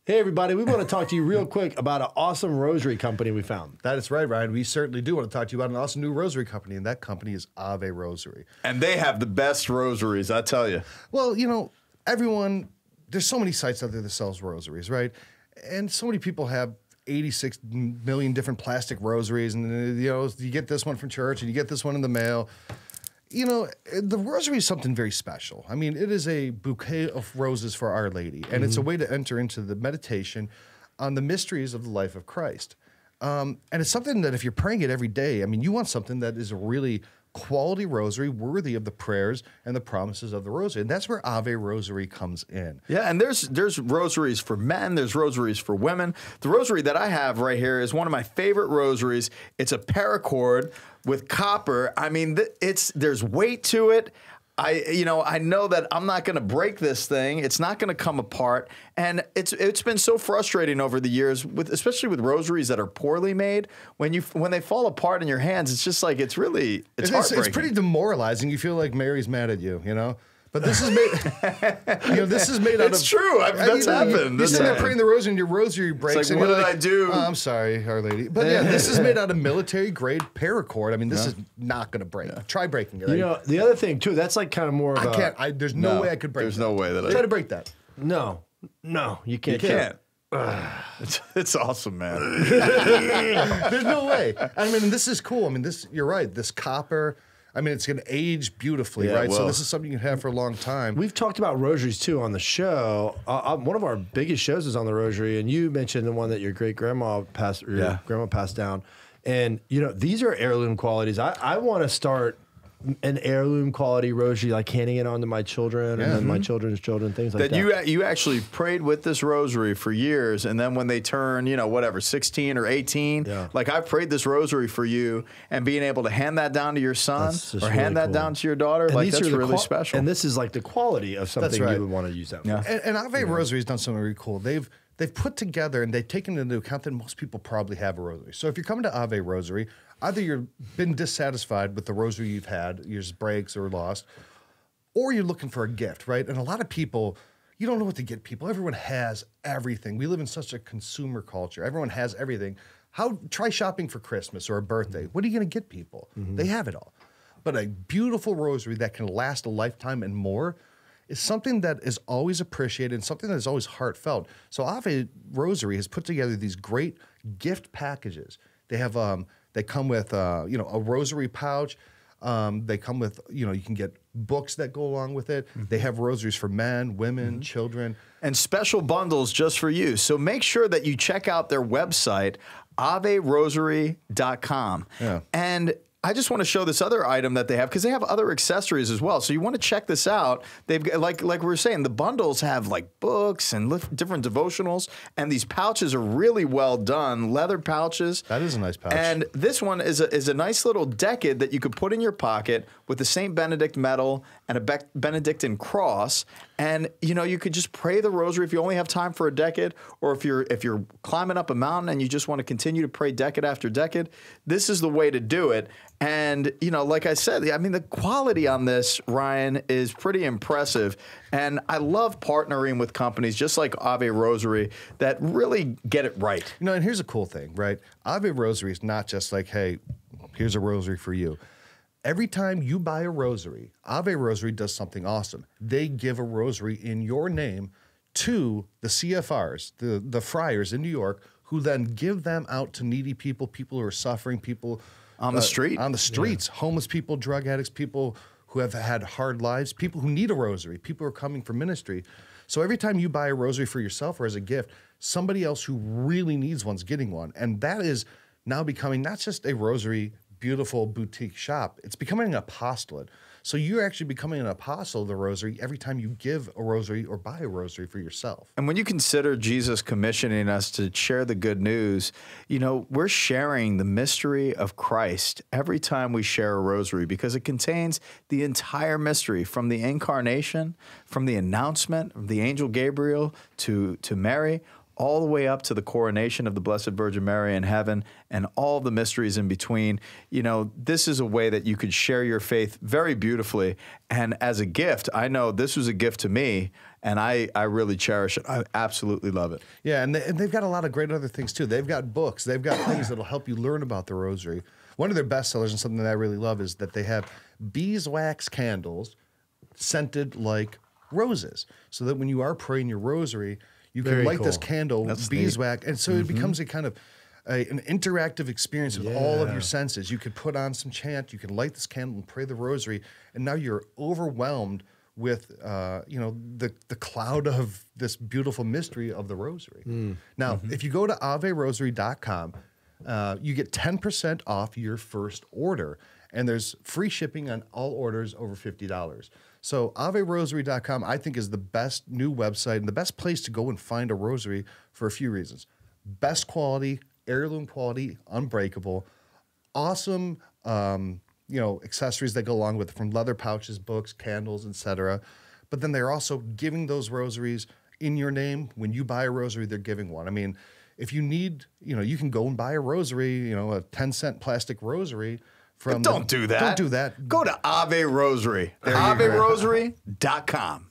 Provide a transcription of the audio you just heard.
Hey, everybody, we want to talk to you real quick about an awesome rosary company we found. That is right, Ryan. We certainly do want to talk to you about an awesome new rosary company, and that company is Ave Rosary. And they have the best rosaries, I tell you. Well, you know, there's so many sites out there that sells rosaries, right? And so many people have 86 million different plastic rosaries, and, you know, you get this one from church, and you get this one in the mail. You know, the rosary is something very special. I mean, it is a bouquet of roses for Our Lady, and it's a way to enter into the meditation on the mysteries of the life of Christ. And it's something that if you're praying it every day, I mean, you want something that is a really quality rosary worthy of the prayers and the promises of the rosary. And that's where Ave Rosary comes in. Yeah, and there's rosaries for men, there's rosaries for women. The rosary that I have right here is one of my favorite rosaries. It's a paracord with copper. I mean, there's weight to it. I know that I'm not going to break this thing. It's not going to come apart. And it's been so frustrating over the years, especially with rosaries that are poorly made. When they fall apart in your hands, it's just like it's heartbreaking. It's pretty demoralizing. You feel like Mary's mad at you, you know? But this is made, this is made out of... It's true. That's happened. You're sitting there praying the rosary and your rosary breaks. It's like, and what did like, I do? Oh, I'm sorry, Our Lady. But yeah, this is made out of military-grade paracord. I mean, this is not going to break. Try breaking it. Right? You know, the other thing, too, that's like kind of more of there's no way I could break There's that. no way that Try to break that. No, you can't. You can't. It's awesome, man. There's no way. I mean, this is cool. I mean, you're right. This copper... I mean, it's going to age beautifully, right? So this is something you can have for a long time. We've talked about rosaries, too, on the show. One of our biggest shows is on the rosary, and you mentioned the one that your great-grandma passed down. And, you know, these are heirloom qualities. I want to start an heirloom quality rosary, like handing it on to my children and then my children's children, things like that. You actually prayed with this rosary for years, and then when they turn, 16 or 18, like I prayed this rosary for you, and being able to hand that down to your son or hand that down to your daughter, and like that's really special. And this is like the quality of something you would want to use that for. Yeah. And Ave Rosary has done something really cool. They've put together and they've taken into account that most people probably have a rosary. So if you're coming to Ave Rosary, either you've been dissatisfied with the rosary you've had, yours breaks or lost, or you're looking for a gift, right? And a lot of people, you don't know what to get people. Everyone has everything. We live in such a consumer culture. Everyone has everything. Try shopping for Christmas or a birthday. What are you going to get people? They have it all. But a beautiful rosary that can last a lifetime and more is something that is always appreciated and something that is always heartfelt. So Ave Rosary has put together these great gift packages. They have they come with a rosary pouch. They come with you can get books that go along with it. They have rosaries for men, women, children, and special bundles just for you. So make sure that you check out their website, AveRosary.com. And I just want to show this other item that they have because they have other accessories as well. So you want to check this out. They've got, like we were saying, the bundles have like books and different devotionals, and these pouches are really well done, leather pouches. That is a nice pouch. And this one is a nice little decade that you could put in your pocket with the St. Benedict medal and a Benedictine cross. And you could just pray the rosary if you only have time for a decade, or if you're climbing up a mountain and you just want to continue to pray decade after decade. This is the way to do it. And, like I said, I mean, the quality on this, Ryan, is pretty impressive. And I love partnering with companies just like Ave Rosary that really get it right. And here's a cool thing, right? Ave Rosary is not just like, hey, here's a rosary for you. Every time you buy a rosary, Ave Rosary does something awesome. They give a rosary in your name to the CFRs, the friars in New York, who then give them out to needy people, people who are suffering, people on the streets, homeless people, drug addicts, people who have had hard lives, people who need a rosary, people who are coming for ministry. So every time you buy a rosary for yourself or as a gift, somebody else who really needs one's getting one. And that is now becoming not just a rosary beautiful boutique shop, it's becoming an apostolate. So you're actually becoming an apostle of the rosary every time you give a rosary or buy a rosary for yourself. And when you consider Jesus commissioning us to share the good news, we're sharing the mystery of Christ every time we share a rosary, because it contains the entire mystery, from the incarnation, from the announcement of the angel Gabriel to Mary, all the way up to the coronation of the Blessed Virgin Mary in heaven and all the mysteries in between. You know, this is a way that you could share your faith very beautifully. And as a gift, I know this was a gift to me, and I really cherish it. I absolutely love it. Yeah, and they've got a lot of great other things, too. They've got books. They've got things that'll help you learn about the Rosary. One of their bestsellers, and something that I really love, is that they have beeswax candles scented like roses, so that when you are praying your Rosary, you can light this candle with beeswax, and so it becomes a kind of an interactive experience with all of your senses. You could put on some chant, you can light this candle and pray the Rosary, and now you're overwhelmed with the cloud of this beautiful mystery of the Rosary. Now, if you go to AveRosary.com, you get 10% off your first order, and there's free shipping on all orders over $50. So AveRosary.com, I think, is the best new website and the best place to go and find a rosary for a few reasons. Best quality, heirloom quality, unbreakable, awesome accessories that go along with it, from leather pouches, books, candles, etc. But then they're also giving those rosaries in your name. When you buy a rosary, they're giving one. I mean, if you need, you can go and buy a rosary, a 10-cent plastic rosary. Don't do that. Don't do that. Go to Ave Rosary. AveRosary.com.